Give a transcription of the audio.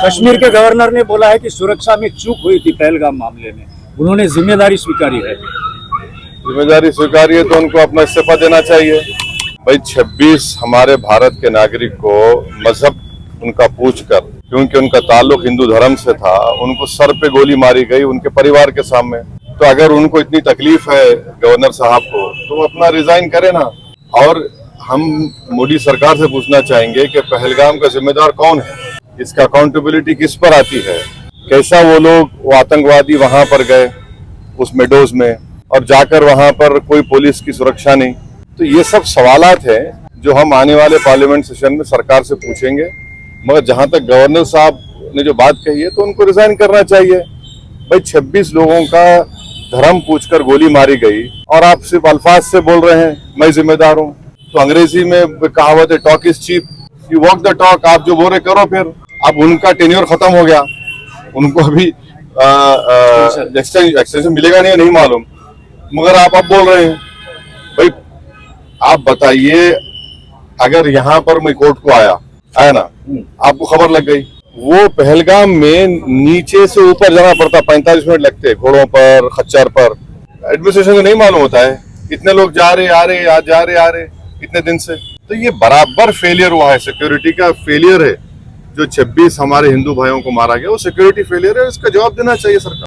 कश्मीर के गवर्नर ने बोला है कि सुरक्षा में चूक हुई थी पहलगाम मामले में, उन्होंने जिम्मेदारी स्वीकारी है। जिम्मेदारी स्वीकारी है तो उनको अपना इस्तीफा देना चाहिए। भाई 26 हमारे भारत के नागरिक को मजहब उनका पूछकर, क्योंकि उनका ताल्लुक हिंदू धर्म से था, उनको सर पे गोली मारी गई उनके परिवार के सामने। तो अगर उनको इतनी तकलीफ है गवर्नर साहब को, तो वो अपना रिजाइन करे ना। और हम मोदी सरकार से पूछना चाहेंगे कि पहलगाम का जिम्मेदार कौन है, इसका अकाउंटेबिलिटी किस पर आती है, कैसा वो आतंकवादी वहां पर गए उस मेडोज में और जाकर वहां पर कोई पुलिस की सुरक्षा नहीं। तो ये सब सवालात हैं जो हम आने वाले पार्लियामेंट सेशन में सरकार से पूछेंगे। मगर जहां तक गवर्नर साहब ने जो बात कही है तो उनको रिजाइन करना चाहिए। भाई 26 लोगों का धर्म पूछकर गोली मारी गई और आप सिर्फ अल्फाज से बोल रहे हैं मैं जिम्मेदार हूं। तो अंग्रेजी में कहावत है talk is cheap, you walk the talk. आप जो बोल रहे करो फिर। अब उनका टेन्योर खत्म हो गया, उनको अभी एक्सटेंशन मिलेगा नहीं मालूम, मगर आप अब बोल रहे हैं। भाई आप बताइए, अगर यहाँ पर मैं कोर्ट को आया ना, आपको खबर लग गई, वो पहलगाम में नीचे से ऊपर जाना पड़ता, 45 मिनट लगते घोड़ों पर, खच्चर पर। एडमिनिस्ट्रेशन को नहीं मालूम होता है इतने लोग जा रहे आ रहे इतने दिन से। तो ये बराबर फेलियर हुआ है, सिक्योरिटी का फेलियर है। जो 26 हमारे हिंदू भाइयों को मारा गया वो सिक्योरिटी फेलियर है, इसका जवाब देना चाहिए सरकार।